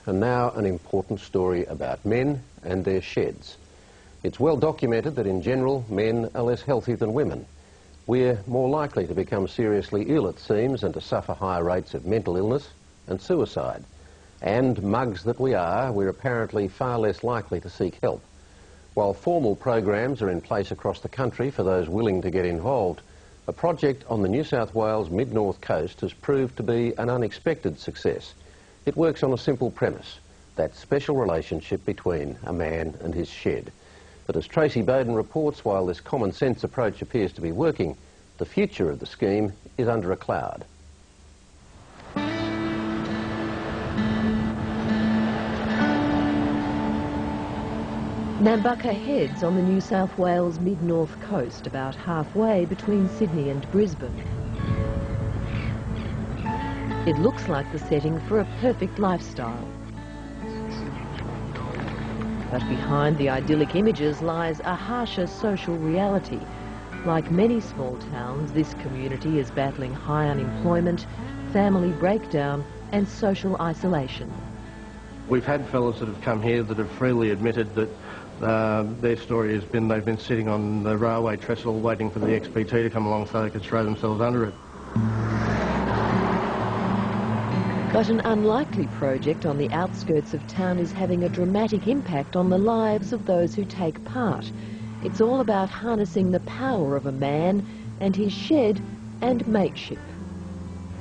and now an important story about men and their sheds. It's well documented that in general men are less healthy than women. We're more likely to become seriously ill, it seems, and to suffer higher rates of mental illness and suicide. And, mugs that we are, we're apparently far less likely to seek help. While formal programs are in place across the country for those willing to get involved, a project on the New South Wales mid-north coast has proved to be an unexpected success. It works on a simple premise, that special relationship between a man and his shed. But as Tracy Bowden reports, while this common sense approach appears to be working, the future of the scheme is under a cloud. Nambucca Heads on the New South Wales mid-north coast, about halfway between Sydney and Brisbane. It looks like the setting for a perfect lifestyle. But behind the idyllic images lies a harsher social reality. Like many small towns, this community is battling high unemployment, family breakdown and social isolation. We've had fellas that have come here that have freely admitted that their story has been they've been sitting on the railway trestle waiting for the XPT to come along so they could throw themselves under it. But an unlikely project on the outskirts of town is having a dramatic impact on the lives of those who take part. It's all about harnessing the power of a man and his shed and mateship.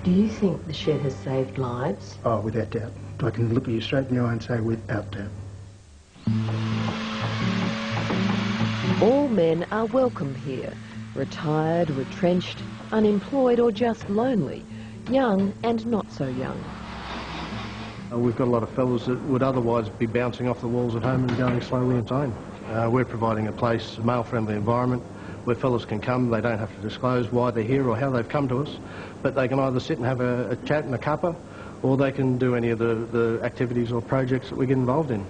Do you think the shed has saved lives? Oh, without doubt. I can look at you straight in the eye and say without doubt. All men are welcome here, retired, retrenched, unemployed or just lonely, young and not so young. We've got a lot of fellas that would otherwise be bouncing off the walls at home and going slowly insane. We're providing a place, a male-friendly environment, where fellas can come. They don't have to disclose why they're here or how they've come to us, but they can either sit and have a chat and a cuppa, or they can do any of the activities or projects that we get involved in.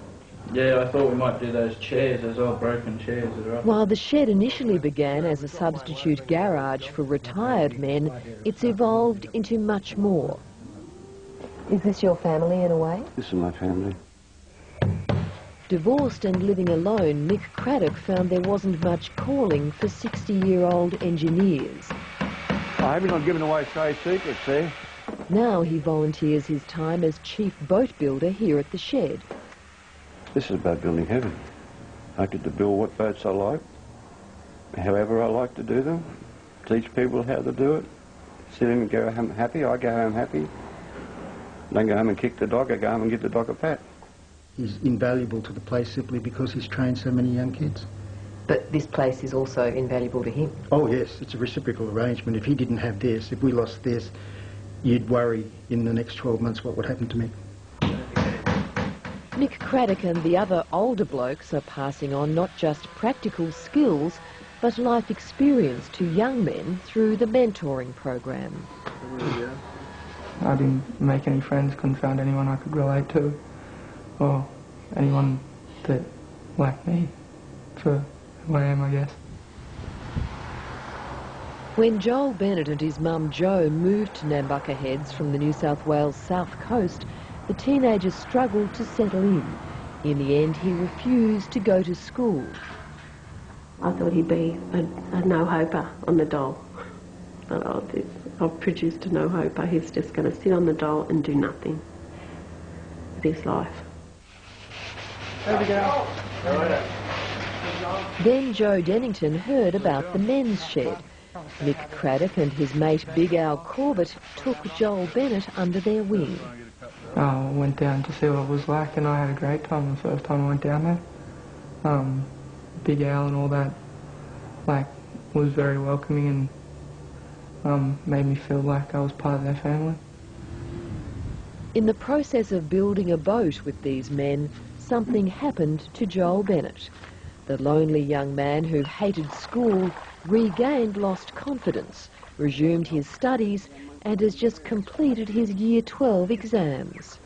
Yeah, I thought we might do those chairs, those old broken chairs as well. While the shed initially began as a substitute garage for retired men, it's evolved into much more. Is this your family in a way? This is my family. Divorced and living alone, Mick Craddock found there wasn't much calling for 60-year-old engineers. I hope you're not giving away trade secrets, eh? Now he volunteers his time as chief boat builder here at the shed. This is about building heaven. I get to build what boats I like, however I like to do them, teach people how to do it, sit in and go home happy, I go home happy. Don't go home and kick the dog, I go home and give the dog a pat. He's invaluable to the place simply because he's trained so many young kids. But this place is also invaluable to him. Oh yes, it's a reciprocal arrangement. If he didn't have this, if we lost this, you'd worry in the next 12 months what would happen to me. Mick Craddock and the other older blokes are passing on not just practical skills, but life experience to young men through the mentoring program. I didn't make any friends, couldn't find anyone I could relate to, or anyone that liked me for who I am, I guess. When Joel Bennett and his mum Jo moved to Nambucca Heads from the New South Wales south coast, the teenager struggled to settle in. In the end, he refused to go to school. I thought he'd be a no-hoper on the dole. But I've produced a no-hoper. He's just going to sit on the dole and do nothing with his life. There we go. Then Joe Dennington heard about the men's shed. Mick Craddock and his mate Big Al Corbett took Joel Bennett under their wing. I went down to see what it was like, and I had a great time the first time I went down there. Big Al and all that, was very welcoming and made me feel like I was part of their family. In the process of building a boat with these men, something happened to Joel Bennett. The lonely young man who hated school regained lost confidence, resumed his studies and has just completed his Year 12 exams.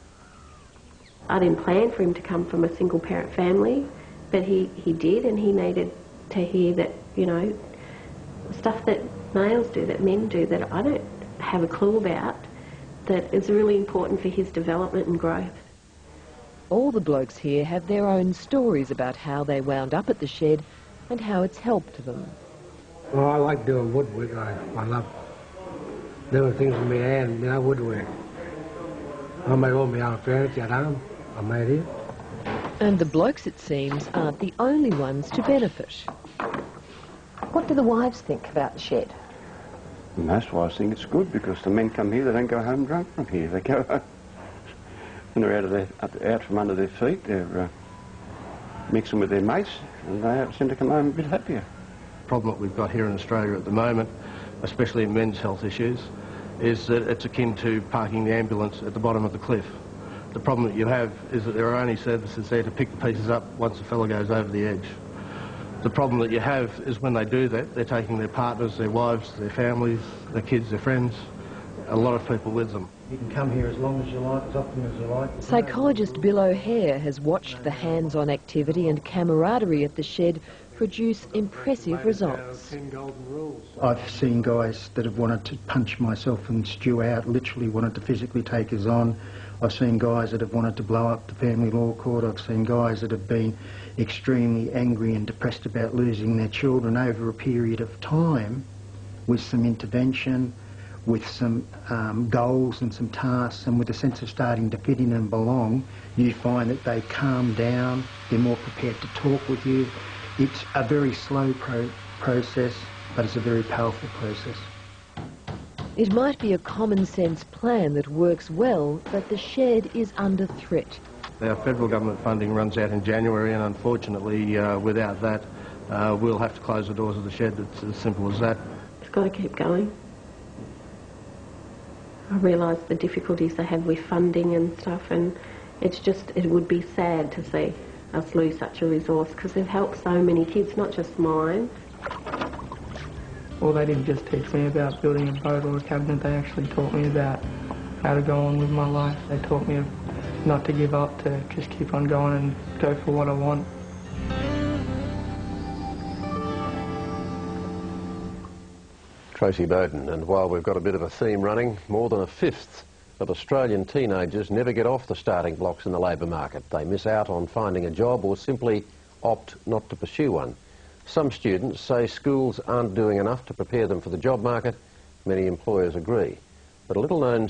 I didn't plan for him to come from a single parent family, but he did, and he needed to hear that, stuff that males do, that men do, that I don't have a clue about, that is really important for his development and growth. All the blokes here have their own stories about how they wound up at the shed and how it's helped them. Well, I like doing woodwork. I love doing things with my hand, woodwork. I make all my own furniture at home. I made it. And the blokes, it seems, aren't the only ones to benefit. What do the wives think about the shed? Most wives think it's good because the men come here, they don't go home drunk from here. They go home and they're out from under their feet. They're mixing with their mates, and they seem to come home a bit happier. The problem that we've got here in Australia at the moment, especially in men's health issues, is that it's akin to parking the ambulance at the bottom of the cliff. The problem that you have is that there are only services there to pick the pieces up once the fella goes over the edge. The problem that you have is when they do that, they're taking their partners, their wives, their families, their kids, their friends, a lot of people with them. You can come here as long as you like, as often as you like. Psychologist Bill O'Hare has watched the hands-on activity and camaraderie at the shed produce impressive results. I've seen guys that have wanted to punch myself and Stu out, literally wanted to physically take us on. I've seen guys that have wanted to blow up the family law court. I've seen guys that have been extremely angry and depressed about losing their children over a period of time with some intervention, with some goals and some tasks, and with a sense of starting to fit in and belong. You find that they calm down, they're more prepared to talk with you. It's a very slow process, but it's a very powerful process. It might be a common-sense plan that works well, but the shed is under threat. Our federal government funding runs out in January, and unfortunately, without that, we'll have to close the doors of the shed. It's as simple as that. It's got to keep going. I realise the difficulties they have with funding and stuff, and it's just, it would be sad to see us lose such a resource because they've helped so many kids, not just mine. Well, they didn't just teach me about building a boat or a cabinet, they actually taught me about how to go on with my life. They taught me not to give up, to just keep on going and go for what I want. Tracy Bowden, and while we've got a bit of a theme running, more than a fifth of Australian teenagers never get off the starting blocks in the labour market. They miss out on finding a job or simply opt not to pursue one. Some students say schools aren't doing enough to prepare them for the job market. Many employers agree. But a little-known